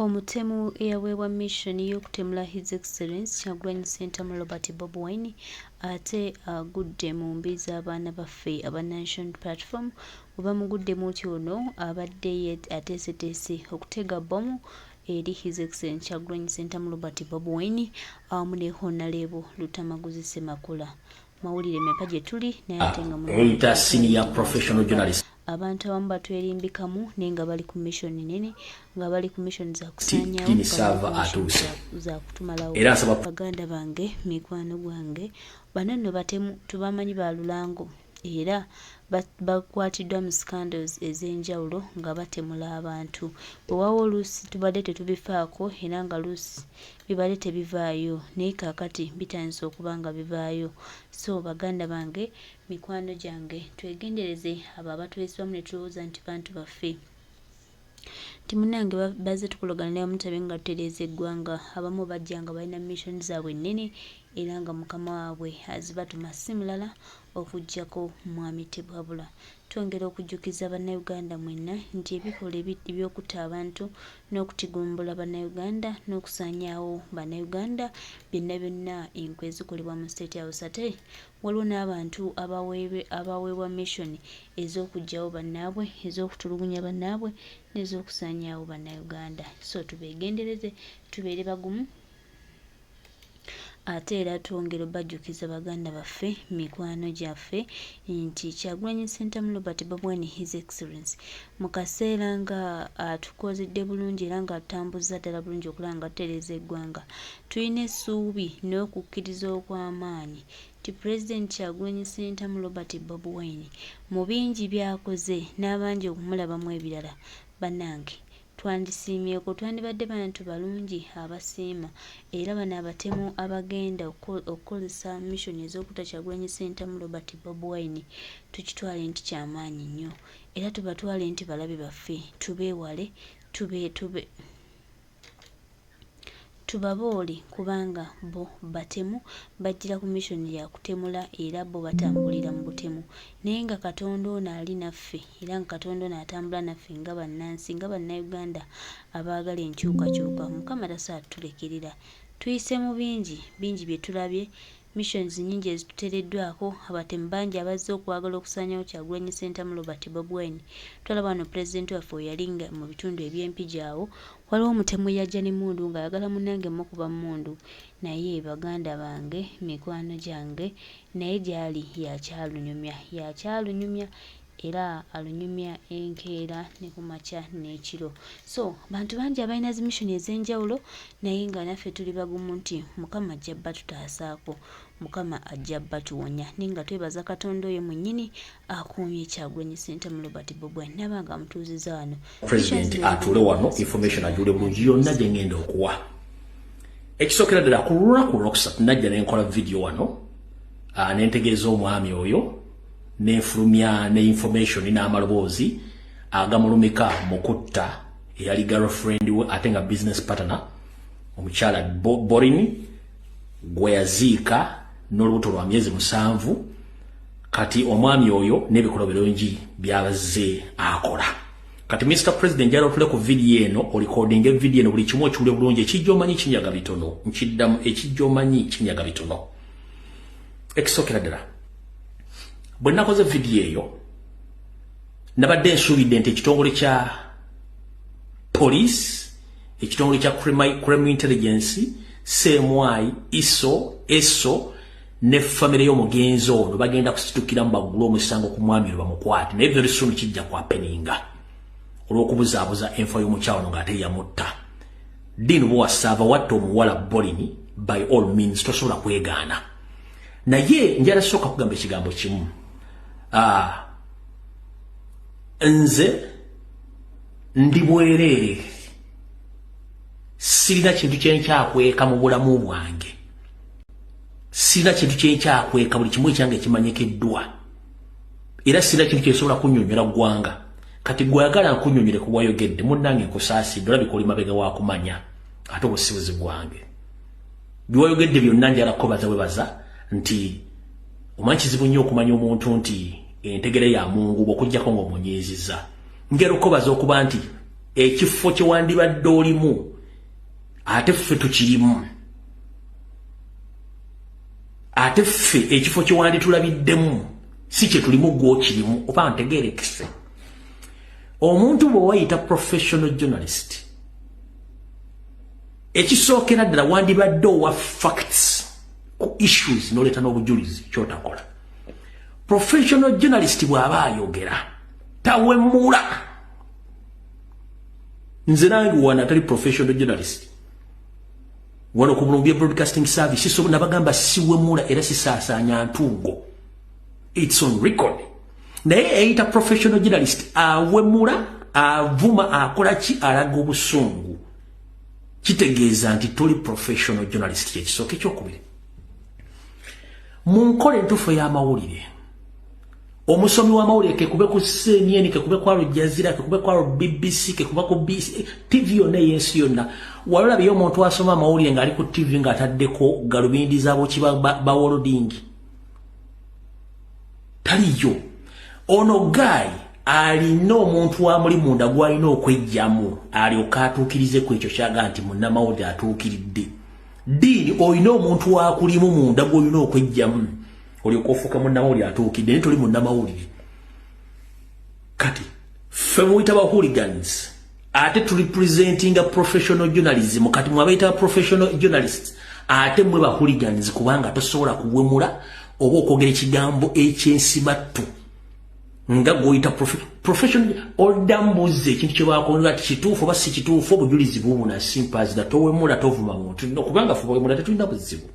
Omutemu eyaweebwa mission y'okutemula His Excellency Kyagulanyi Ssentamu Robert Bobi Wine ate agudde mu mbi z'abaana baffe aba Nation Platform bwebamuguddemu nti ono abadde ateeseteese okutega bbomu eri His Excellency Kyagulanyi Ssentamu Robert Bobi Wine awamu ne Honorable Lutamaguzi Ssemakula. Mawulire mepa gye tuli naye ate nga senior professional journalist. Abantu abamu batwerimbikamu naye nga bali ku mission nene nga bali ku mission za kusaanyawo za kutumalawo. Baganda bange mikwano gwange bananno batemu tubamanyi ba Lulango era bakwatiddwa mu scandals ez'enjawulo nga batemula abantu. Bwewawo oluusi tubadde tetubifaako era nga luusi bibadde tebivaayo naye kaakati bitandise okuba nga bivaayo. So baganda bange mikwano gyange twegendereze abo abatwesibwamu ne tulowooza nti bantu baffe. Timunange bazze tukologana naye mutabe nga tutereeza eggwanga. Abamu bajja nga balina mission zaabwe nnene era nga mukama waabwe azibatuma si mulala okuggyako mwami Tebwabula. Twongera okujjukiza bannayuganda mwenna nti ebikola ebyokutta abantu n'okutigumbula bannayuganda n'okusaanyaawo bannayuganda byonna enkwe ezikolebwa mu State House. Ate waliwo n'abantu abaweebwa mission ez'okuggyawo bannaabwe, ez'okutulugunya bannaabwe n'ez'okusaanyaawo bannayuganda. So tubeegendereze tubeere bagumu. Ate era twongera bajjukiza baganda baffe mikwano gyaffe nti Kyagulanyi Ssentamu Robert Bobi Wine His Excellency mu kaseera nga atukozedde bulungi era nga atambuza ddala bulungi okulaba nga tutereeza eggwanga. Tulina essuubi n'okukkiriza okw'amaanyi ti President Kyagulanyi Ssentamu Robert Bobi Wine mu bingi by'akoze n'abangi okumulabamu ebirala bannange twandisiimyeko, twandibadde bantu balungi abasiima era bano abatemu abagenda okukozesa mission ez'okutta Kyagulanyi Ssentamu Robert Bobi Wine tukitwale nti kyamaanyi nnyo era tubatwale nti balabe baffe. Tubeewale tubaboole kubanga bo batemu bajjira ku mission ya kutemula era bo batambulira mu butemu naye nga Katonda ono ali naffe era nga Katonda ono atambula naffe nga bannansi nga bannayuganda abaagala enkyukakyuka. Mukama tasaatulekerera tuyise mu bingi bye tulabye missions nyingi ezitutereddwako abatemu bangi abazze okwagala okusaanyawo Kyagulanyi Ssentamu Robert Bobi Wine. Tulaba wano President waffe yalinga mu bitundu eby'empijaawo waliwo omutemu yajja ne mundu ng'ayagala munnange mukuba mundu naye baganda bange mikwano gyange naye gyali yakyalunyumya era alunyumya enkeera ne ku makya n'ekiro. So bantu bangi abalina zi mission ez'enjawulo naye nga naffe tuli bagumu nti Mukama ajja batutaasaako, Mukama ajja batuwonya naye nga twebaza Katonda oyo mwennyini akuumye Kyagulanyi Ssentamu Robert Bobi Wine nabanga amutuuziza wano. President atule wano information ajule bulungi yonna gye ngenda okuwa. Ekisookera ddala ku lunaku olwokusatu najja ne nkola video wano n'entegeeza omwami oyo n'enfulumya ne information n'amaloboozi agamulumika mu kutta eyali girlfriend we ate nga business partner omukyala Borini gwe yaziika n'olubuto lwa myezi 7 kati omwami oyo n'ebikola birungi byabazze akola. Kati Mr. President jalo tule ku video eno recording video eno buli kimu okiwule bulungi ekijjomanyi kinyaga bitono nkiddamu ekijjomanyi kinyaga bitono. Ekisookera ddala bwe nakoze video eyo nabadde nsuubidde nti ekitongole kya police, ekitongole kya crime intelligence, CMI, ESO ne family y'omugenzi ono bagenda kusitukira mu baggulu omusango ku mwami bamukwate naye very soon kijja kwa peninga olw'okubuzaabuza enfo y'omukyalo ng'ate yamutta. Dini bw'owasaava watta omuwala Borini by all means tosobola kwegaana naye njala sooka kugamba ekigambo kimu. Nze ndi bwereere sirina kintu kyenkyakweka mu bulamu bwange, sirina kintu kyenkyakweka buli kimu ekyange kimanyikiddwa era sirina kintu kyesobola kunnyonnyola ggwanga. Kati gwayagala nkunnyonnyole ku bwayogedde munnange nkusaasidde olabika oli mabega wa kumanya ate obusibuzi bwange biwayogedde byonna njala kubaza webaza nti omanyi kizibu nnyo okumanya omuntu nti entegere ya Mungu bw'okuggyako ng'omunyiizizza. Ngera okubaza okuba nti ekifo kye wandibadde olimu ate ffe tukirimu ate ffe ekifo kye wanditulabiddemu si kye tulimu gw'okirimu oba ntegeerekese omuntu bwe wayita professional journalist ekisookera ddala wandibadde owa facts ku issues n'oleeta n'obujulizi kyotakola professional journalist bw'aba ayogera tawemula nze nange wana atali professional journalist wano ku Columbia Broadcasting Service so nabagamba siwemula era sisaasaanya ntuugo it's on record naye eyita professional journalist awemula avuma akola ki alaga obusungu kitegeeza nti toli professional journalist kyekisooka ekyokubiri mu nkola entuufu y'amawulire omusomi w'amawulire kekube ku CNN kekube ku Al Jazeera kekube ku BBC kekube ku TV yonna ey'ensi yonna walabye omuntu asoma amawulire ng'ali ku TV ng'ataddeko galubindi zaabo kiba baworodingi taliyo ono guy alina omuntu amuli munda gwalina okwejjamu alyoka atuukirize ku ekyo kyaga nti munnamawulire atuukiridde diini olina omuntu wakulimu munda gwolina okwejjamu olyoka ofuuka munnamawulire atuukidde naye toli munnamawulire kati ffe muyita ba hooligans ate turepresentinga professional journalism kati mwabaita professional journalists ate mwe ba hooligans kubanga tosobola kuwemula oba okwogera ekigambo ekyensibattu nga goyita professional oldambuze ekintu kye bakola ati kituufu oba si kituufu obujulizi bubuna sympathy da towemula tovuma muntu kubanga fubwemula tetulina buzibu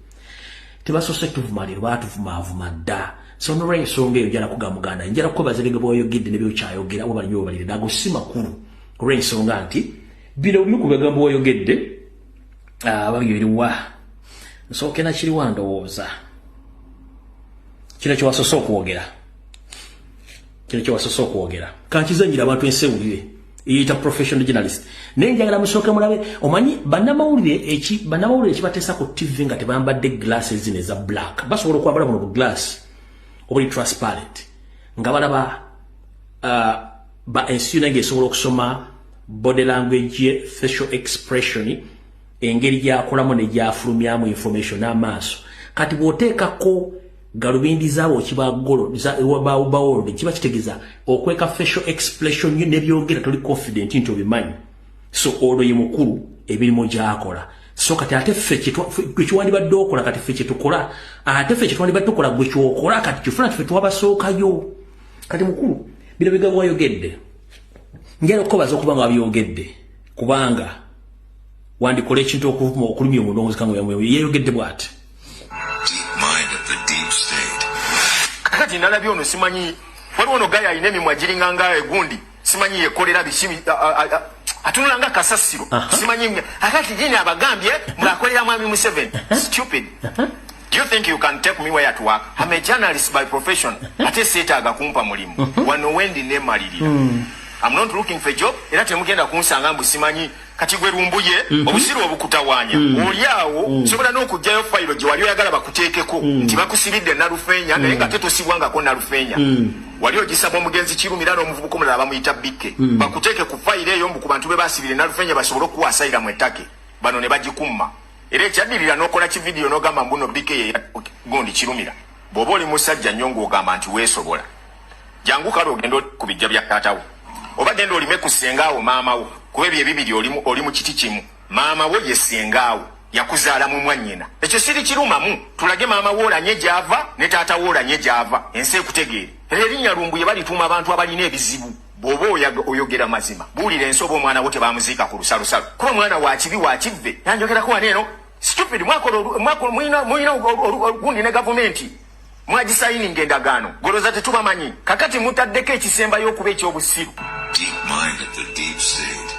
tebasoose tuvumalira batuvuma dda so n'olw'ensonga eyo njala kugamba muganda njala kukobaza ebyo bw'oyogedde ne byokyayogera oba balinyo obalire nago si makulu olw'ensonga nti bino bimu ku bigambo bw'oyogedde babiriwa nsooke nakiriwa ndowooza kino kyewasoose okwogera kankizanyira abantu ensewulire eyita professional journalist naye njagala musooke mulabe omanyi bannamawulire ekibateesa ku TV nga tebambadde glasses zino eza black basobola okwambala buno bu glass obuli transparent nga balaba ensi yonna ng'esobola okusoma body language facial expression engeri gyakolamu ne gyafulumyamu information n'amaaso kati bw'oteekako galubindi zaabo kibagolo bawolo kiba kitegeeza okweka facial expression ne byogera toli confident nti obimanyi so olwo ye mukulu ebirimu gy'akola so kati ate ffe kyekiwandibadde okola kati ffe kyetukola ate ffe kyetwandibadde okola gwe kyokola kati kifuna ffe twabasookayo kati mukulu bino bigambo wayogedde njala okukobaza okuba nga wabyogedde kubanga wandikola ekintu okulumya omulongozi kange yeyogedde bw'ati kakati nalabye ono simanyi waliwo ono gaya alina emimwa giringanga egundi simanyi yekolera bishimi atunula nga kasasiro simanyi akati jini abagambye mwakolera mwami Museveni stupid. Do you think you can take me where to work? I'm a journalist by profession. Ate seetaaga kumpa mulimu wano wendi nemalirira. I'm not looking for a job. Era temugenda kunsanga mbu simanyi kati gwe lumbuye obusiru obukutawanya oliawo sobola n'okugjayo fayiro gye wali oyagala bakuteekeko nti bakusibidde Nalufeenya naye nga tetosibwangako Nalufeenya wali ogisaba omugenzi Kirumira n'omuvubuka omulala bamuyita Bikke bakuteeke ku fayiro eyo mbu ku bantu be basibire Nalufeenya basobole okuwasayira mu ettake bano ne bagikumma era ekyaddirira n'okola kividiyo n'ogamba mbuno Bikke ye gundi Kirumira bw'oba oli musajja nnyo ng'ogamba nti weesobola jangu kale ogenda ku bijja bya taatawo oba genda olime ku ssengaawo maamawo kuba ebyo ebibiri oli mu kiti kimu maama wo ye ssengaawo yakuzaala mu mwannyina ekyo siri kirumamu tulage maama wo olanye gy'ava ne taata wo olanye gy'ava ensi ekutegeere era erinnya Lumbuye balituuma abantu abalina ebizibu bw'oba oyogera mazima buulira ensi oba omwana wo tebaamuziika ku lusalosalo kuba omwana wa kibi wa kivve yanjogerako wano eno stupid mulina ogundi ne gavumenti mwagisayininga endagaano goloza tetubamanyi kakati mutaddeko ekisembayo okuba ekyobusiru. Deep mind at the deep state.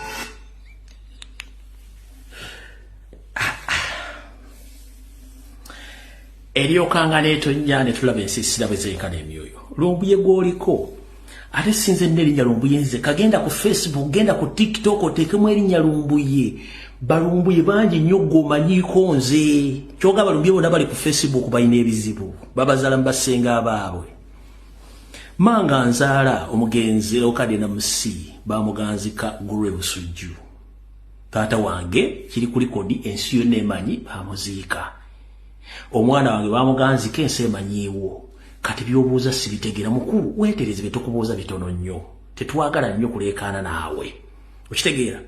Eriokanga netonnya ne tulaba ensisira bwe zenkana emyoyo Lumbuye gwoliko ate sinze nnerinnya Lumbuye nze kagenda ku Facebook genda ku TikTok oteekemu erinnya Lumbuye balumbuye bangi nnyo gwomanyiiko nze kyoga balumbuye bonna bali ku Facebook balina ebizibu babazaala mu basenga abaabwe Manga nzaala omugenzi okadde na musi bamuganzika Gurwe Busujju. Taata wange kiri kuli kodi ensi yonna emanyi bamuziika. Omwana wange bamuganzika ensi emanyiiwo. Kati byobuuza sibitegera mukulu weetereze bitukubuuza bitono nnyo. Tetwagala nnyo kuleekaana naawe. Okitegeera?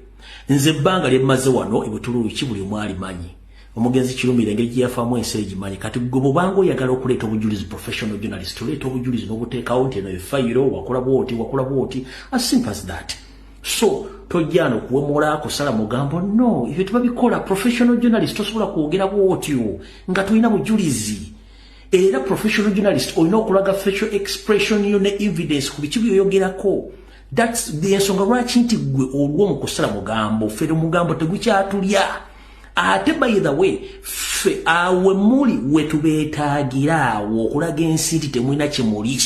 Nze ebbanga lyemmaze wano ebutululu ki buli omwali manyi. Omugenzi Kirumira engeri gye yafaamu ensi egimanyi. Kati gwe bw'obanga oyagala okuleeta obujulizi professional journalist oleeta obujulizi n'obuteekawo nti eno efayiro wakola bwoti as simple as that. So tojjana okuwemola kusala mugambo no ebyo tubabikola professional journalist tosobola kwogera bwotyo nga tulina bujulizi. Era professional journalist olina okulaga facial expression yo ne evidence ku biki byoyogerako. That's the ensonga lwaki nti gwe olwo mu kusala mugambo fere mugambo tegukyatulya. Ate by the way fe awe muli wetubeetagirawo okulaga ensi nti temulina kyemuli.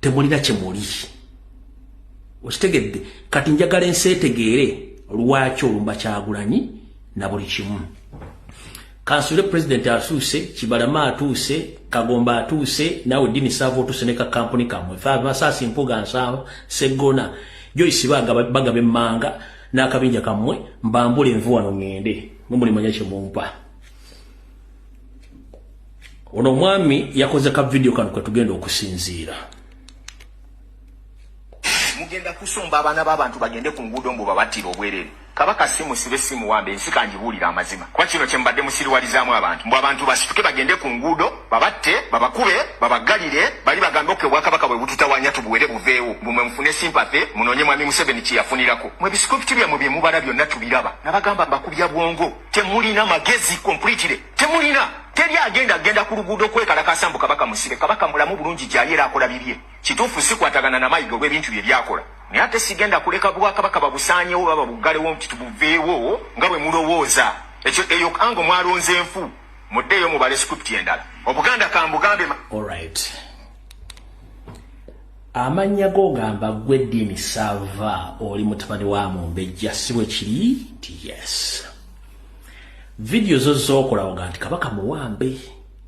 Temulina kyemuli. Okitegedde kati njagala ensi etegeere lwaki olumba Kyagulanyi na buli kimu. Kansule president atuuse, Kibalama atuuse, Kagomba atuuse, nawe Dini Savo atuuse ne ka kampuni kamwe. Fa basasi mpuga nsaba Segona Joyce bagabe manga n'akabinja kamwe mbambule envuwa no ngende. Mumuli manyakye mumpa. Ono mwami yakoze ka video kanu kwe tugenda okusinziira. Mugenda kusomba abaana b'abantu bagende ku nguudo mbu babattira obwerere. Kabaka simu sibe simu wambe nsika kanjibuulira amazima. Kwa kino kye mbadde musiriwalizaamu abantu. Mbu abantu basituke bagende ku nguudo babatte babakube babagalire bali bagambe ko Bwakabaka bwe bututawanya tubuwere buveewo. Mwe mfune sympathy munonye mwami Museveni kye yafunirako. Mwe bisikopiti bya mubye mubala byonna tubiraba. Nabagamba mbakubya bwongo. Temulina magezi completely. Temulina. Teri agenda ku luguudo kwekalakasa mbu Kabaka musibe. Kabaka mulamu bulungi gyayera akola bibye. Kituufu si kwatagana na mayiga w'ebintu bye byakola. Naye ate sigenda kuleka Bwakabaka babusaanyewo baba bugalewo nti tubuveewo nga bwe mulowooza. Ekyo eyo ango mwalonze enfu. Muddeeyo mubale script endala. Obuganda kambugambe. Alright. Amanya gogamba gwe Dini Sava oli mutabani wa Mumbejja siwe kiri yes. Video zozo okola oganti Kabaka muwambe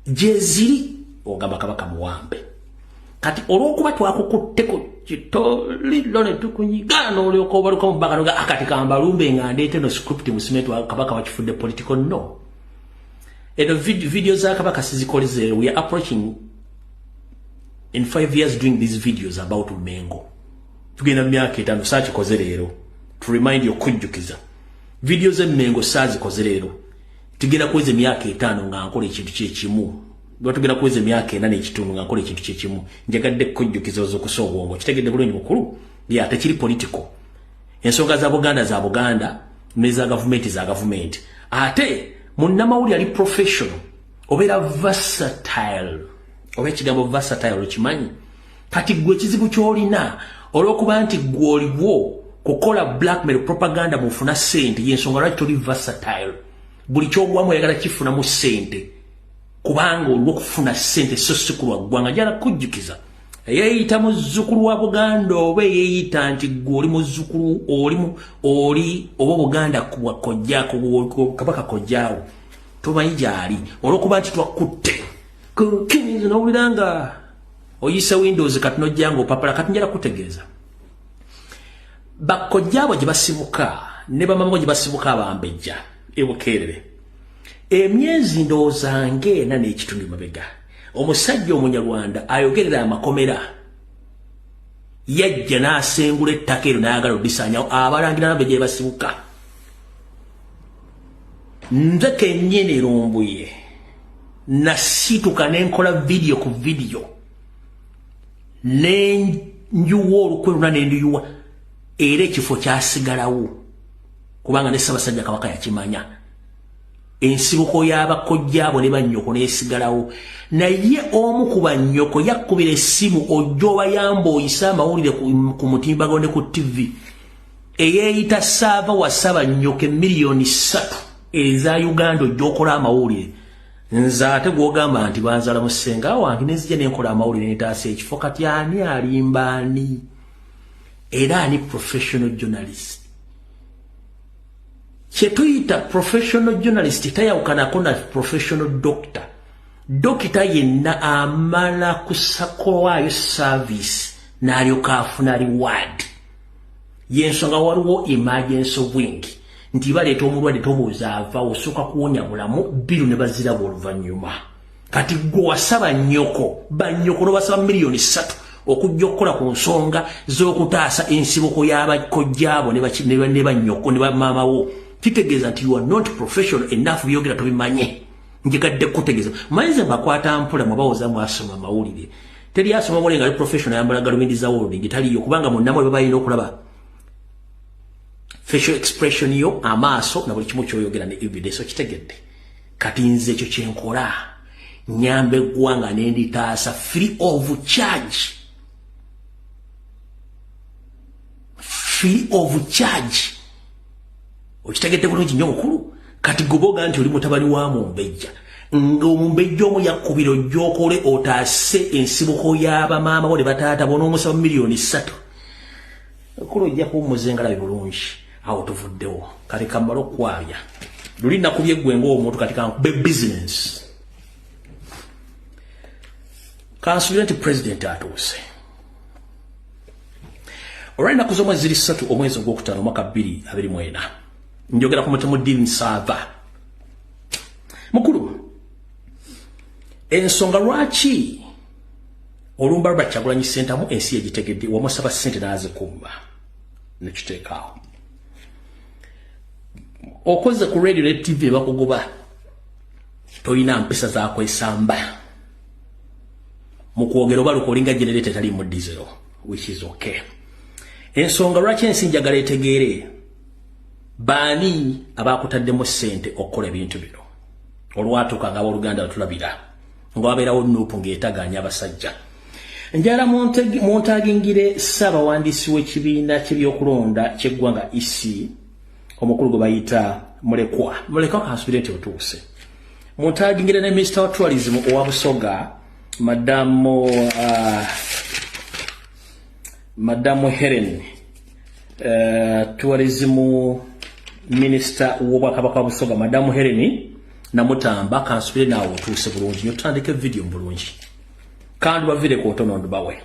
jeziri ogamba Kabaka muwambe kati olwokuba twakukutteko kitoli lone tukunyigana olyoka obaluka mu bagano akati kamba lumbe nga ndeete no script musimetu wa Kabaka wakifudde political no. Eno video za Kabaka sizikoleze we are approaching in 5 years doing these videos about Mengo. Tugenda myaka 5 sachi kozerero to remind you kujjukiza videos Mengo sazi kozerero tugenda kuweze myaka 5 nga nkola ekintu kyekimu. Tugenda kuweze myaka 8 ekitundu nga nkola ekintu kyekimu. Njagadde kujjukiza ozokusogwongo kitegedde bulungi mukulu bya tekiri political. Ensonga za Buganda meza government ate munnamawuli ali professional obera versatile. Oba ekigambo versatile okimanyi kati gwe kizibu kyolina olwokuba nti gwe oliwo kukola blackmail propaganda mufuna sente yensonga lwaki toli versatile. Buli kyogwamu oyagala kifuna mu sente kubanga olwo kufuna sente so sikulwa gwanga jala kujjukiza yeyita muzzukulu wa Buganda oba yeyita nti gwe oli muzzukulu oli oba Buganda kuwa kojjako Kabaka kojjaawo tumanyi gyali olwokuba nti twakutte kukinizo n'owuliranga oyisa Windows kati nojjanga opapala kati njala kutegeeza bakojjaawo gye basibuka ne bamama gye basibuka abambejja ebukeerere emyezi ndoozange na n'ekitundu mabega omusajja Omunyarwanda ayogerera amakomera yajja n'asengula ettaka eryo n'ayagala oddisaanyawo abalangira nabbe gye basibuka nze kennyini rumbuye nasituka nenkola video ku video nenjuwa olukwe luna nenduyuwa era ekifo kyasigalawo kubanga ne Ssaabasajja Kabaka yakimanya ensibuko y'abakojjaabo ne bannyoko neesigalawo naye omu ku bannyoko yakkubira essimu ojja obayamba oyisa amawulire ku mutimbagano ne ku TV eyeeyita Ssaava wa Ssaabanyoko miliyoni 3 eza Uganda ojja okola amawulire nze ate gwogamba nti banzala mu ssenga wange nezija nenkola amawulire netaasa ekifo kati ani alimba ani era ani professional journalist. Kyetuyita professional journalist tayawukanako na professional doctor dokita yenna amala kusakolwayo service n'alyoka afuna reward yensonga waliwo emergency wing nti baleeta omulwadde tobuuza ava osooka kuwonya bulamu biru ne baziraba oluvannyuma kati gwe wasaba nnyoko bannyoko n'obasaba miliyoni 3 okujja okukola ku nsonga z'okutaasa ensibuko y'abakojjaabo ne bannyoko ne bamaamawo kitegeeza nti you are not professional enough byogera tobimanye njigadde kutegeeza mayize bakwata mpula mwabawoza mwasoma mawulire teri asoma muli nga professional yambala galubindi za world taliyo kubanga munnamwe babayina okulaba facial expression yo amaaso na buli kimu kyoyogera ne evidence kitegedde kati nze ekyo kyenkola nyambe gwanga nenditaasa free of charge okitegedde bulungi nnyo mukulu kati goboga nti oli mutabani wa Mumbejja nga Mumbejja omu yakubira ojjokole otaase ensibuko y'abamaama bo ne bataata bonoomusaba miliyoni 3 okulu ojja kuwummuzengala bulungi awo tuvuddewo kati kamala okwabya luli nakubye gwe ng'omuntu kati kankube business kansubira nti president atuuse olwali naku z'omwezi 3 omwezi ogwokutaano omwaka 2024 njogera ku mutemu Dean Sava mukulu ensonga lwaki olumba Robert Kyagulanyi Ssentamu ensi egitegedde wamusaba ssente n'azikumba nekiteekaawo okoze ku radio ne TV bakugoba toyina mpisa za kwesamba mukwogera oba lukolinga generator tali mu diesel which is okay ensonga lwaki ensi njagala etegeere baani abakutaddemu ssente okukola ebintu bino olwatuuka nga abooluganda batulabira nga wabeerawo nuupu ng'etaganya abasajja njala muntagingire ssaabawandiisi w'ekibiina ky'ebyokulonda ky'eggwanga EC omukulu gwe bayita mulekwa kansubire nti otuuse muntagingire ne Minister wa Tourism owa Busoga Madamu Helen Tourism Minister w'Obwakabaka wa Busoga Madamu Helen namutamba kansubire naawe otuuse bulungi nyotandike video bulungi kandi bavire ku ntono ndubawe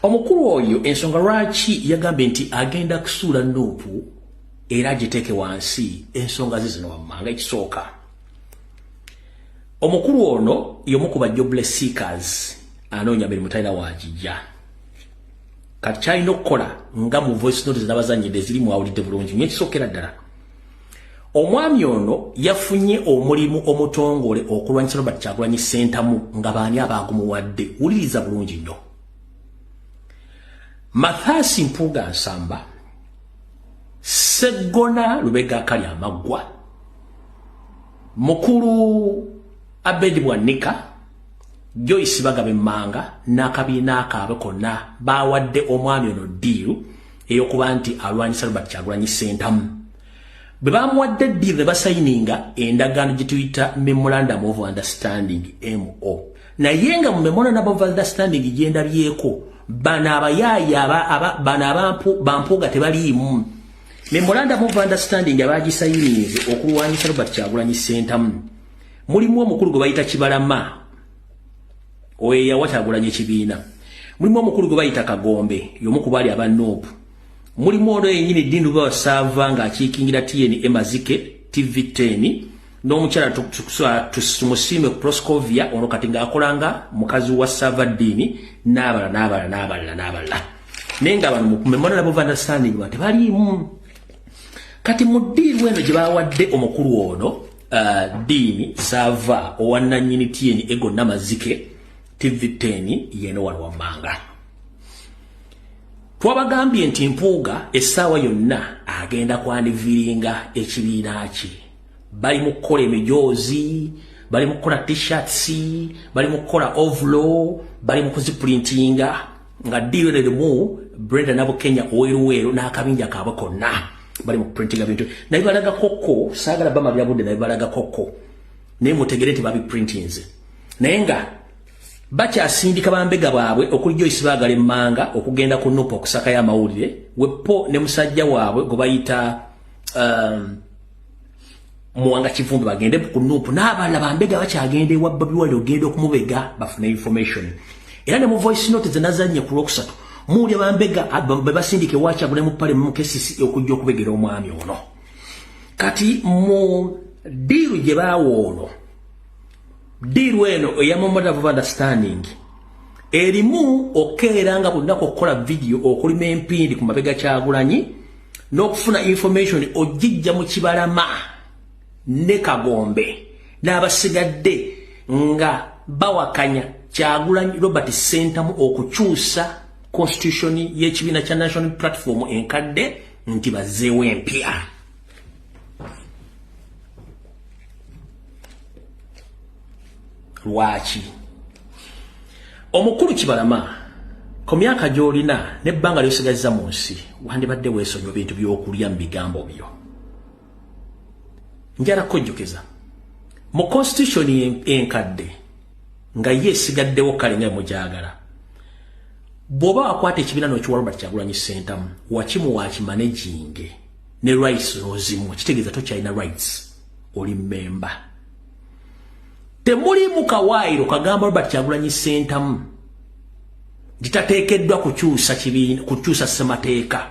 omukulu oyo ensonga lwaki yagambye nti agenda kusuula nuupu era agiteeke wansi ensonga ze zino wammanga ekisooka omukulu ono y'omu ku ba jobless seekers anoonya mirimu talina waagijja kati kyalina okukola nga mu voice note z'abazanyidde ziri mwawulidde bulungi nyo ekisookera ddala omwami ono yafunye omulimu omutongole okulwanyisa Robert Kyagulanyi Ssentamu nga baani abagumuwadde wuliriza bulungi nnyo Mathasi Mpuuga Nsamba Seggona Lubega Akali Amaggwa Mukulu Abedi Bwanika Joyce Bagabe Manga n'akabiina akaabwe konna bawadde omwami ono ddiiru ey'okuba nti alwanyisa Robert Kyagulanyi Ssentamu bwe bamuwadde ddiiru ne basayininga endagaano gye tuyita Memorandum of Understanding MO naye nga mu Memorandum of Understanding gyendabyeko bano abayaaya bano bampuuga tebaliimu Memorandum of Understanding abagisayininze okulwanyisa Robert Kyagulanyi Ssentamu mulimu omukulu gwe bayita Kibalama oyo yawa Kyagulanyi ekibiina mulimu omukulu gwe bayita Kagombe y'omu ku baali aba Nuupu mulimu ono yennyini Dindu Bawasaava ng'akiikingira TN Mazike TV10 n'omukyala Tumusiime Proscovia ono kati ng'akolanga mukazi wa Savadini n'abalala naye nga bano mu Memorandum of Understanding tebaliimu kati mu ddiiru eno gye bawadde omukulu ono Dini Sava owannannyini TN Ego Namazike TV10 yeno wano wammanga twabagambye nti Mpuuga essaawa yonna agenda kwaniviringa ekibiina kye bali mu kukola emijoozi bali mu kukola t-shirts bali mu kukola ovlo bali mu kuziprintinga nga ddiiru erimu Brenda Nabukenya oweruweeru n'akabinja kaabwe konna bali mu kuprintinga bintu naye balaga kokko saagala bama byabudde naye balaga kokko naye mutegere nti babiprintinze naye nga bakyasindika bambega baabwe okuli Joyce Baagala Emmanga okugenda ku Nuupu okusakayo amawulire wepo ne musajja waabwe gwe bayita Muwanga Kivumbi bagende ku Nuupu n'abalala bambega bakyagenda ewa Bobi Wine ogenda okumubega bafune information. Era ne mu voice note zenazanye ku Lwokusatu muli bambega basindike Wakyagula mu pale mu KCC okujja okubegera omwami ono. Kati mu diru gye baawo ono diru eno eya memorandum of understanding erimu okeeranga bunnako okukola video okulima empindi ku mabega Kyagulanyi n'okufuna information ojijja mu Kibalama ne Kagombe n'abasigadde nga bawakanya Kyagulanyi Robert Sentamu okukyusa constitution y'ekibiina kya National Platform enkadde nti bazeewo empya. Lwaki omukulu Kibalama ku myaka gy'olina n'ebbanga ly'osigaza mu nsi wandibadde weesonyiwa bintu by'okulya mu bigambo byo. Njala kujjukiza mu constitution enkadde nga yeesigaddewo kale nga mujagala bw'oba wakwata ekibiina n'okiwa Robert Kyagulanyi Sentamu wakimu wakimanaging ne rights ozimu kitegeeza tokyalina rights oli memba. Temuli mu kawaayiro kagamba Robert Kyagulanyi Sentamu gitateekeddwa kukyusa kibiina kukyusa ssemateeka.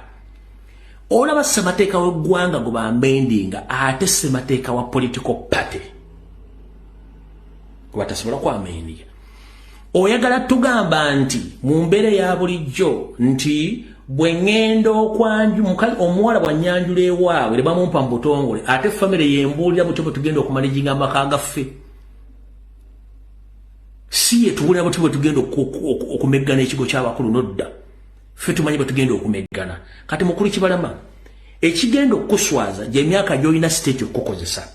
Olaba ssemateeka w'eggwanga gwe bambendinga ate ssemateeka wa political party watasobola kwameendiga. Oyagala tugamba nti mu mbeera ya bulijjo nti bwe ŋŋenda omuwala bw'annyanjula ewaabwe ne bamumpa mu butongole ate famire yembuulira butyo bwe tugenda okumaniginga amaka gaffe. Si ye tubulira butyo bwe tugenda okumeggana ekigo ky'abakulu nodda. Ffe tumanyi bwe tugenda okumeggana. Kati mukulu Kibalama ekigenda okukuswaza gy'emyaka gy'olina state okukozesa.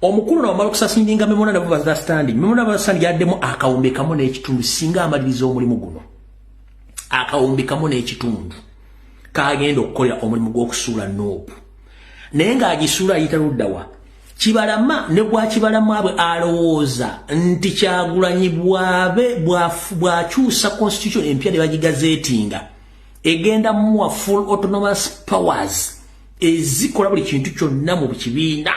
Omukulu n'amala okusasindinga memorandum of understanding. Memorandum of understanding yaddemu akawumbi kamu n'ekitundu singa amaliriza omulimu guno. Akawumbi kamu n'ekitundu kagenda okukolera omulimu gw'okusuula Nuupu. Naye ng'agisuula ayita luddawa. Kibalama ne bwa Kibalama bwe alowooza nti Kyagulanyi bw'akyusa constitution empya ne bagigazeetinga egenda muwa full autonomous powers ezikola buli kintu kyonna mu kibiina.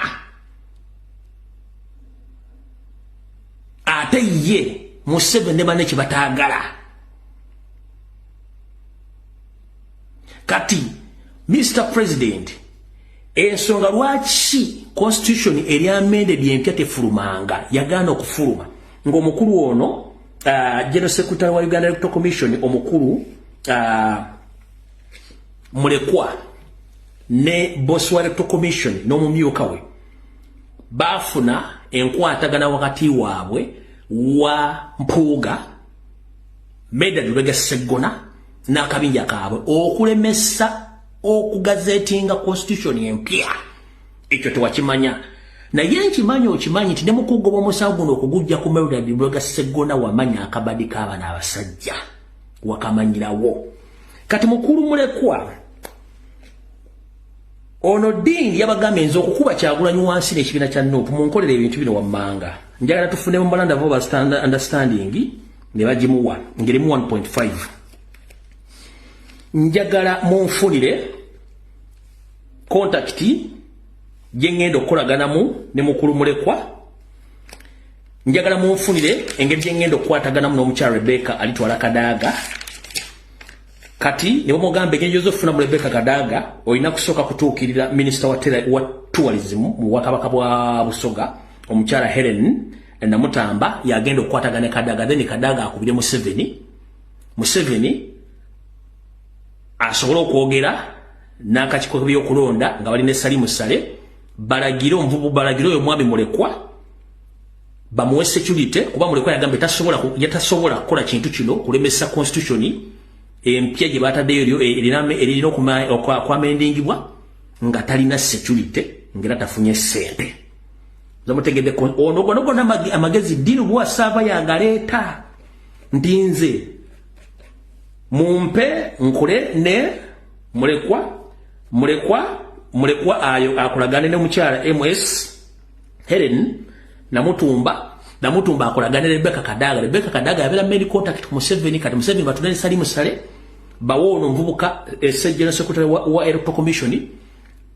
Ate ye Museveni ne banne kibataagala. Kati Mr. President ensonga lwaki constitution eri amended empya tefulumanga yagaana okufuluma ng'omukulu ono General Secretary wa Uganda Electoral Commission omukulu Mulekwa ne boss wa Electoral Commission n'omumyuka we baafuna enkwatagana wakati waabwe wa Mpuuga Medad Lubega Sseggona n'akabinja kaabwe okulemesa okugazetinga constitution empya. Ekyo tewakimanya. Naye nkimanyi okimanyi nti ne mu kugoba omusango guno okugujja ku Medad Lubega Sseggona wamanya akabadi k'abaana abasajja wakamanyirawo. Kati mukulu Mulekwa ono dini yabagamba enzo okukuba Kyagulanyi wansi n'ekibiina kya Nuupu munkolera ebintu bino wammanga. Njagala tufune mu memorandum of understanding ne bagimuwa ngerimu 1.5. Njagala munfunire contact gye ŋŋenda okukolaganamu ne mukulu Mulekwa. Njagala munfunire engeri gye ŋŋenda okukwataganamu n'omukyala Rebecca alitwala Kadaga. Kati ne bamugamba engeri gy'ozofuna mu Rebecca Kadaga olina kusooka kutuukirira minisita wa tourism mu Bwakabaka bwa Busoga omukyala Helen Namutamba yagenda okukwatagana Kadaga then Kadaga akubire Museveni asobola okwogera n'akakiiko by'okulonda nga bali ne Salimu Sale balagire oyo mwami Mulekwa bamuwe security kuba Mulekwa yagamba yatasobola kukola kintu kino kulemesa constitution empya gye bataddeyo erina okwamendingibwa nga talina security ngera tafunye ssente. Zamutegedde ono gonna amagezi dini bwa sava yagaleeta nti nze mumpe nkule ne Mulekwa ayo akolagane ne mukyala MS Helen Namutumba akolagane Rebecca Kadaga yabera main contact Museveni kati Museveni batunene Salimu Sale bawono mvubuka General Secretary wa Electoral Commission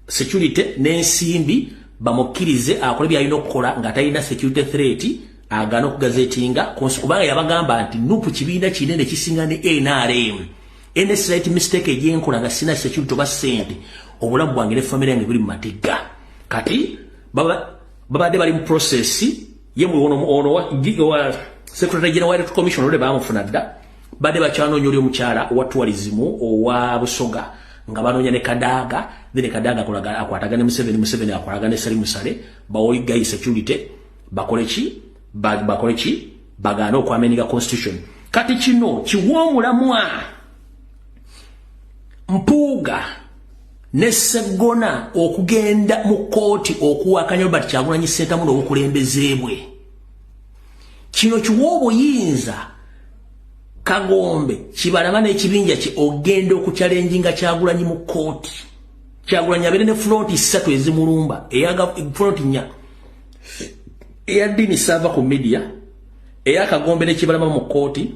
security n'ensimbi bamukirize akole byalina okukola nga talina security threat agana okugazetinga kubanga yabagamba nti nupu kibiina kinene kisinga ne NRM any slight mistake ejenkola nga sina security oba sente obulamu bwange ne family yange buli mu matega kati babadde bali mu process yemwe ono wa Secretary General Electoral Commission ole bamufuna dda badde bakyanonya oli omukyala owa tourism owa Busoga nga banonya ne Kadaga then Kadaga akwatagane Museveni akwatagane Sali Musale bawoyigayi security bakole ki bagana okwamenyiga constitution kati kino kiwoomulamwa Mpuuga ne Sseggona okugenda mu kooti okuwakanya Robert Kyagulanyi Ssentamu obukulembeze bwe kino kiwa obuyinza Kagombe kibalama n'ekibinja kye ogenda okuchallenginga Kyagulanyi mu kooti Kyagulanyi abeere ne front 3 ezimulumba front 4 eya Dini Sava ku media eya Kagombe ne kibalama mu kooti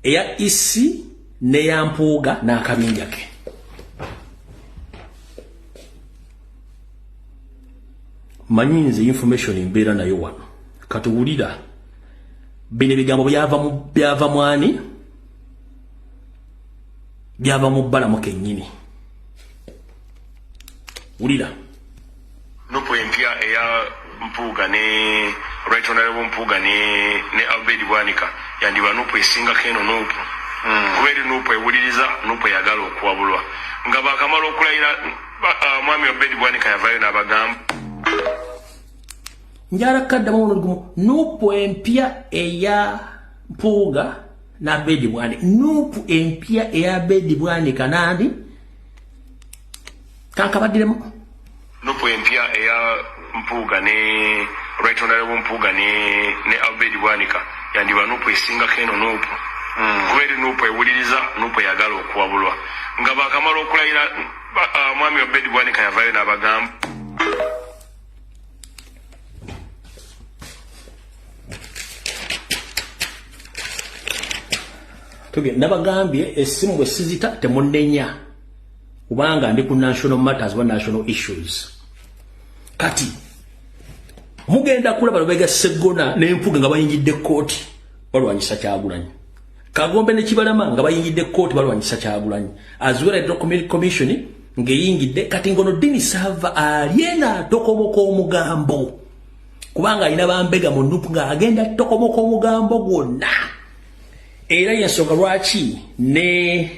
eya isi ne ya Mpuuga n'akabinja ke manyinze information imbeera nayo wano katuwulira bine bigambo byava mwani byava mu bbalamu kennyini wulira nupo empya eya Mpuuga ne Right Honorable Mpuuga ne Albert Bwanika yandiba nupo esinga keno nupo kubera nupo ewuliriza nupo yagala okuwabulwa nga bakamala okulayira mwami Albert Bwanika yavayo n'abagamba njala kaddamu olugumu nupu empya eya Mpuuga na Bedi Bwanika nupu empya eya Bedi Bwanika nandi kankabaddiremu nupu empya eya Mpuuga ne Right Honorable Mpuuga ne Albert Bwanika yandiba nupu esinga keno nupu kubera nupu ewuliriza nupu yagala okuwabulwa nga bakamala okulayira mwami Albert Bwanika yavayo n'abagamba nabagambye essimu bwe sizita temunenya kubanga ndi ku national matters wa national issues kati mugenda kulaba lubega Sseggona n'Empuuga nga bayingidde kooti balwanyisa Kyagulanyi Kagombe ne Kibalama nga bayingidde kooti balwanyisa Kyagulanyi as well as commission ngeyingidde kati ngono Dini Sava alienga tokomoka omugambo kubanga alina bambega mu nupu nga agenda tokomoka omugambo gwonna era yensonga lwaki ne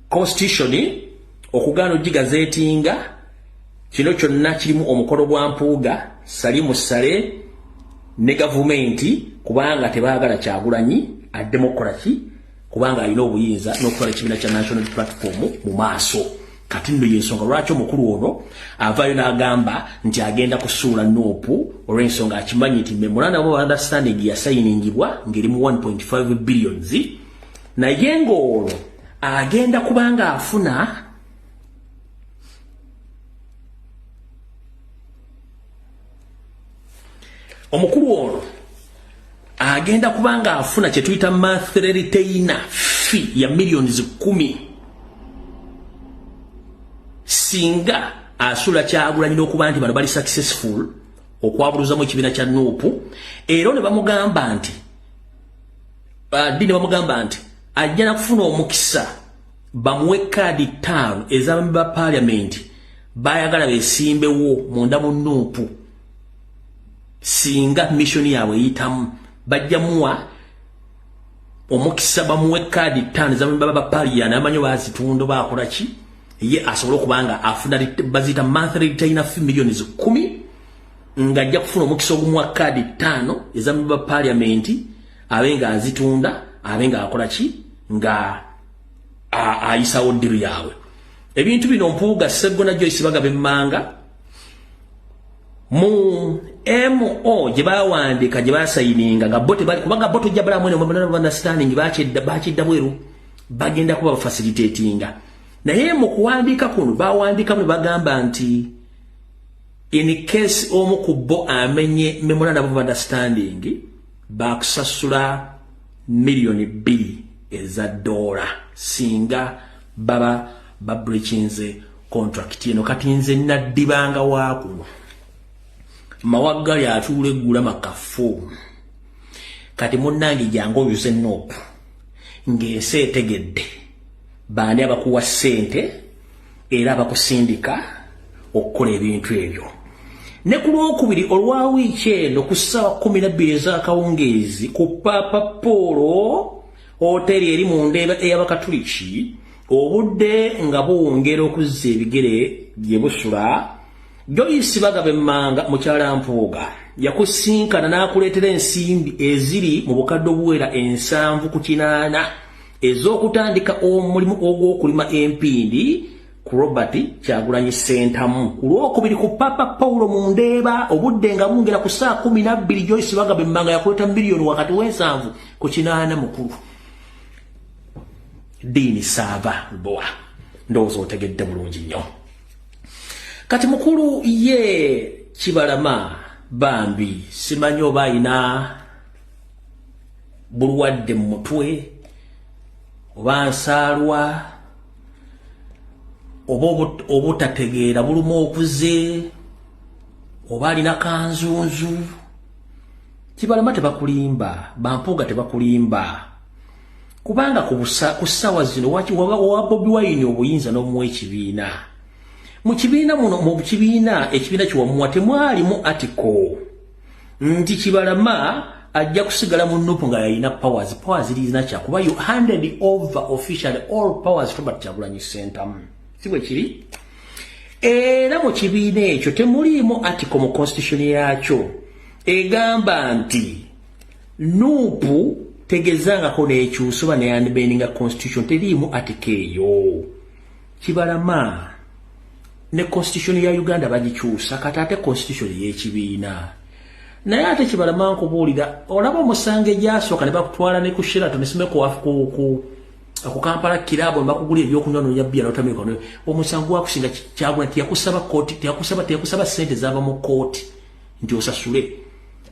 constitution okugaana ogigazeetinga kino kyonna kirimu omukolo gwa Mpuuga Sali Musale ne gavumenti kubanga tebaagala Kyagulanyi a democracy kubanga alina obuyinza n'okukola ekibiina kya national platform mu maaso kati nno yensonga lwaki omukulu ono avaayo n'agamba nti agenda kusuula nuupu olw'ensonga akimanyi nti memorandum of understanding yasayiningibwa ng'erimu 1.5 billions naye ng'olwo agenda kubanga afuna omukulu ono agenda kubanga afuna kye tuyita monthly retainer fee ya millions 10 singa asula Kyagulanyi n'okuba nti bano bali successful okwabuluzamu ekibiina kya nuupu era ne bamugamba nti Dini bamugamba nti ajja nakufuna omukisa bamuwe kaadi 5 ez'abaami ba parliament bayagala beesimbewo munda mu nuupu singa mission yaabwe eyitamu bajja muwa omukisa bamuwe kaadi 5 ez'abaami ba parliament amanyi bazitunda bakola ki ye asobola okubanga afuna bazita monthly retainer fee millions 10 nga ajja kufuna omukisa ogumuwa kaadi 5 ez'abaami ba parliament abenga azitunda abenga akola ki nga ayisawo ddiru yaabwe ebintu bino Mpuuga Sseggona Joyce Bagabemmanga mu MO gye bawandiika gye basayininga nga bote kubanga bote ojja balamu eno memorandum of understanding bakidda bweru bagenda kuba bafacilitatinga naye mu kuwandiika kuno bawandiika mu bagamba nti in case omu ku bo amenye memorandum of understanding bakusasula million 2 eza dola singa baba babreachinze contract eno kati nze naddibanga waakuno Mawagali atule gula makafu. Kati munnange jango yuse nope. Ngese etegedde. Bani abakuwa sente era abakusindika okukola ebintu ebyo. Ne ku Lwokubiri olwa wiiki eno ku ssaawa 12 ez'akawungeezi ku Papa Polo hoteri eri mu Ndeeba ey'Abakatuliki, obudde nga buwongera okuzza ebigere gye busula, Joyce Bagabemmanga mukyala Mpuuga yakusinkana n'akuleetera ensimbi eziri mu bukadde obuwera 7 ez'okutandika omulimu ogw'okulima empindi ku Robert Kyagulanyi Ssentamu. Ku Lwokubiri ku Papa Paulo mu Ndeeba obudde nga bungera ku ssaawa 12, Joyce Bagabemmanga yakuleeta miliyoni wakati w'ensanvu ku 8 mukulu. Dini Sava Boa ndowooza otegedde bulungi nnyo. Kati mukulu ye Kibalama bambi simanyi oba ayina bulwadde mu mutwe oba nsaalwa oba obutategeera buluma okuze oba alina kanzunzu. Kibalama tebakulimba, Bampuuga tebakulimba, kubanga ku ssaawa zino wa Bobi Wine obuyinza n'omuwa ekibiina. Mu kibiina muno, mu kibiina ekibiina kiwamuwa temwalimu article nti Kibalama ajja kusigala mu Nuupu nga yalina powers zirina kyakuba you handed over officially all powers to Robert Kyagulanyi Ssentamu. Si bwe kiri? Era mu kibiina ekyo temuliimu article mu constitution yakyo egamba nti Nuupu tegezangako n'ekyusa oba neyandibendinga constitution, teriimu article eyo. Kibalama ne constitution ya Uganda bagikyusa kati ate constitution y'ekibiina. Naye ate Kibalama nkubuulira, olaba omusange gyasooka ne bakutwala ne ku Sheraton ne Simeko ku Kampala kirabo ne bakugula ebyokunywa n'oyabbiya n'otamika. Omusango wakusinga Kyagulanyi teyakusaba kooti, teyakusaba ssente zaava mu kooti nti osasule.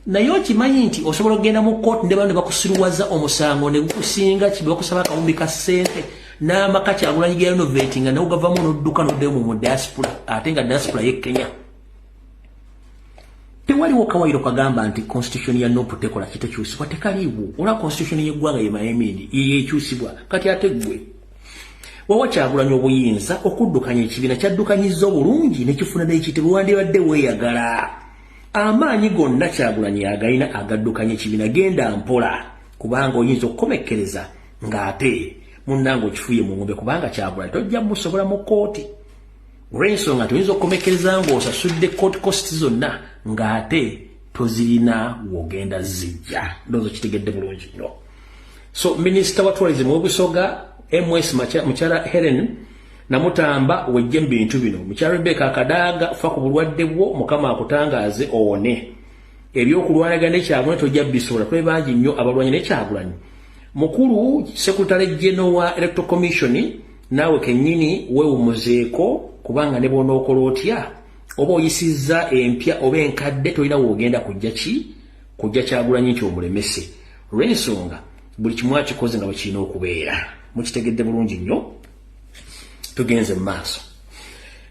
Naye okimanyi nti osobola okugenda mu kooti ne bano ne bakusiruwaza omusango ne gukusinga bakusaba akawumbi ka ssente n'amaka Kyagulanyi ge renovating nawo gavamu n'odduka n'oddeyo mu diaspora, ate nga diaspora y'e Kenya. Tewaliwo kawayiro kagamba nti constitution ya Nuupu tekola kitekyusibwa, tekaliiwo. Olwa constitution y'eggwanga ye Mayemindi yekyusibwa, kati ate ggwe wawa Kyagulanyi obuyinza okuddukanya ekibiina kyaddukanyiza obulungi ne kifuna n'ekitibwa wandibadde weeyagala. Amaanyi gonna Kyagulanyi agalina agaddukanya ekibiina genda mpola, kubanga oyinza okukomekkereza ng'ate munnange okifuye mu ngombe, kubanga Kyagulanyi tojja musobola mu kooti. Olw'ensonga tuyinza okukomekkereza ng'osasudde court costs zonna ng'ate tozirina w'ogenda zijja. Ndowooza kitegedde bulungi nnyo. So Minisita wa Tourism w'Obusoga MS mukyala Helen Namutamba wejje mu bintu bino. Mukyala Rebecca Kadaga fa ku bulwadde bwo, Mukama akutangaaze owone. Ebyokulwanagana ne Kyagulanyi tojja bisobola, kuba bangi nnyo abalwanyi ne Kyagulanyi. Mukulu Secretary General wa Electoral Commission naawe kennyini weewumuzeeko, kubanga ne bw'onookola otya oba oyisizza empya oba enkadde tolina w'ogenda kujja Kyagulanyi nti omulemese. Olw'ensonga buli kimu akikoze nga bwe kirina okubeera. Mukitegedde bulungi nnyo. Tugenze mu maaso.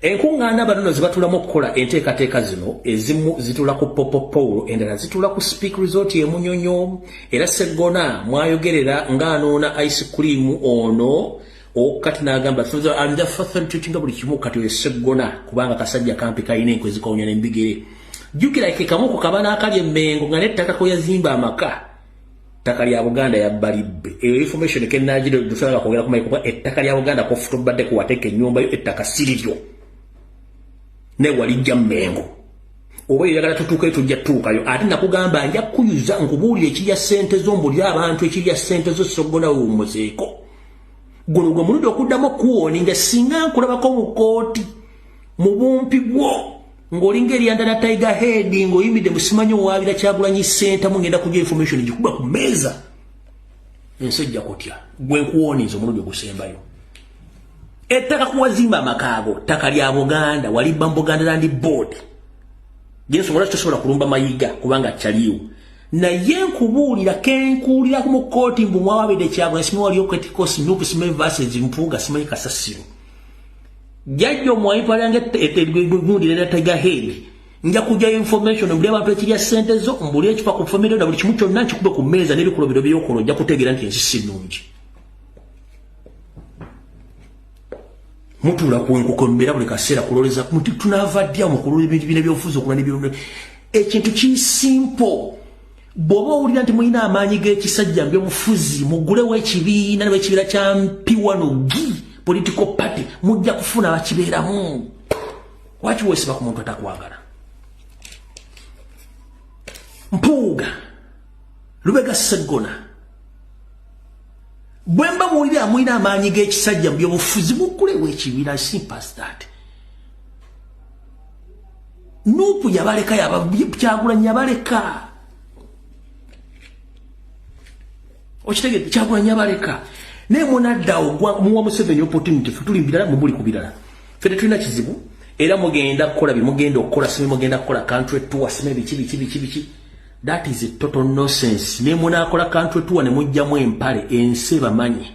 Enkuŋŋaana bano zibatulamu okukola enteekateeka zino, ezimu zitula ku Papa Paulo, endala zitula ku Speak Resort e Munyonyo. Era Sseggona mwayogerera ng'anoona ice cream ono kati n'agamba anja facilitating buli kimu kati we Sseggona, kubanga kasajja kampi kalina enkwe zikawunya n'embigere. Jjukira kamu ku kabana akali e Mengo nga n'ettaka ko yazimba amaka, ttaka lya Buganda yabbalibbe. Eyo information kennaagire dusanga kwogera ku maiko kwa ettaka lya Buganda ko futubadde ku wateeka ennyumba yo ettaka siriryo ne walijja Mengo. Oba oyagala tutuuke tujja tuukayo, ate nakugamba nja kuyuza nkubuulira ekirya ssente zo, mbulira abantu ekirya ssente zo Sseggona wewumuzeeko. Guno gwe mulundi okuddamu okuwooninga singa nkulabako mu kooti mu bumpi bwo ng'olinga eryandana Tiger Head ng'oyimidde musimanyi owaabira Kyagulanyi Ssentamu ngenda kujja information gikuba ku mmeeza. Ensi ejja kutya. Gwe nkuwooniza omulundi ogusembayo. Ettaka kuwazimba amakaago, ttaka lya Buganda, walibba mu Buganda Land Board. Gensobola tosobola kulumba mayiga kubanga kyaliwo. Naye nkubuulira kenkuulira mu kooti mbu mwawabidde Kyagulanyi simanyi waliyo Ketikosi Nuupu simanyi versus Mpuuga simanyi Kasasiro. Jjajja omwayi palange gundi ne Tiger Head nja kujja information mbuli abantu ekirya sente zo mbuli ekifa ku family na buli kimu kyonna nkikube ku mmeeza n'ebikolobero by'okolo nja kutegeera nti ensi si nnungi. Mutuula ku nkuko mbera buli kaseera kuloleza muti tunava dya mu kulula ebintu bino by'obufuzi okulala n'ebirundu. Ekintu ki simple. Bw'oba owulira nti mulina amaanyi g'ekisajja by'obufuzi mugulewo ekibiina n'ekibiina kya Mpiwanogi political party mujja kufuna abakibeeramu. Lwaki weesiba ku muntu atakwagala? Mpuuga Lubega Sseggona bwemba muwulira mulina amaanyi g'ekisajja mu by'obufuzi mugulewo ekibiina. Simple as that. Nuupu yabaleka Kyagulanyi yabaleka. Okitegedde Kyagulanyi yabaleka. Naye munaddawo muwa Museveni opportunity ffe tuli mbirala mubuli ku birala. Ffe tetulina kizibu era mugenda kukola bimugenda okukola sime mugenda kukola country tour sime biki. That is a total nonsense. Ne munakola country tour ne mujjamu empale ensi bamanyi.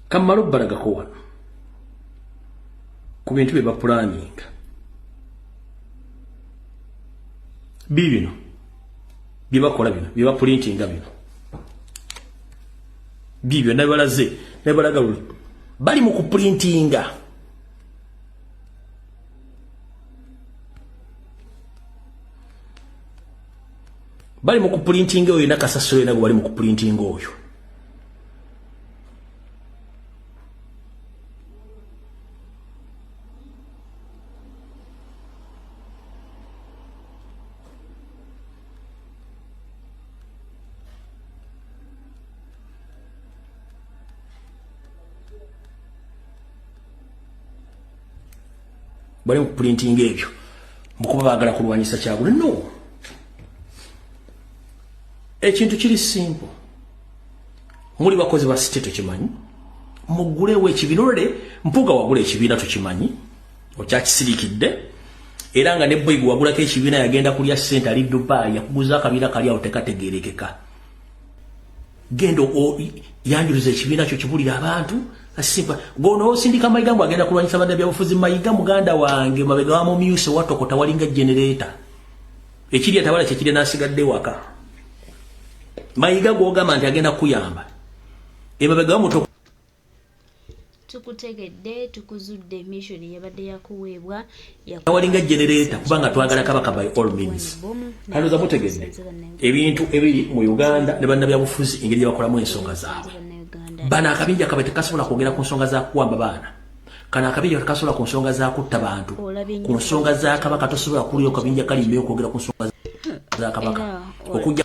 Kamalo baragako wano. Ku bintu bye ba planning. Bibino. Bye bakola bino, bye ba printing bino. Bibyo nabalaze, nabalaga bali mu kuprintinga. Bali mu kuprintinga oyo na Kasasiro nabo bali mu kuprintinga oyo. Bali mu printing ebyo mukuba bagala kulwanyisa Kyagulanyi. No, ekintu kiri simple. Muli bakozi ba state kimanyi mugulewo ekibinole Mpuuga wagula ekibiina tukimanyi okyakisirikidde era nga ne Boygu wagulako ekibiina yagenda kulya ssente ali Dubai yakuguza akabiina kali awo tekategeerekeka. Gendo yanjuluza ekibiina kyo kibulira abantu. Asiba gono osindika Mayiga agenda kulwanyisa badde byabufuzi. Mayiga muganda wange mabega wa Mumyuse watokota walinga generator ekiri atawala kye kiri nasigadde waka. Mayiga gogamba nti agenda kuyamba emabega wa muto. Tukutegedde tukuzudde mission yabadde yakuweebwa walinga generator kubanga twagala Kabaka by all means. Kano za mutegedde ebintu ebiri mu Uganda ne banna byabufuzi engeri gyebakolamu ensonga zaabwe. Bana akabinja kabate kasobola kwogera ku nsonga za kuwamba baana. Kana akabinja kasobola ku nsonga za kutta bantu. Ku nsonga za Kabaka tosobola kuliyo kabinja kali mbeo kwogera ku nsonga za Kabaka. Okujja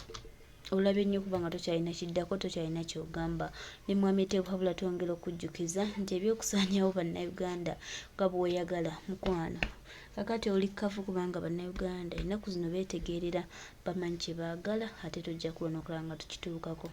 olabye nnyo kubanga tokyalina kiddako tokyalina kyogamba. Ne Mwami Tebwabula twongera okujjukiza nti ebyokusaanyawo bannayuganda nga bw'oyagala mukwano. Kakati oli kafu kubanga bannayuganda ennaku zino beetegeerera bamanyi kye baagala ate tojja kulona okulaba nga tukituukako.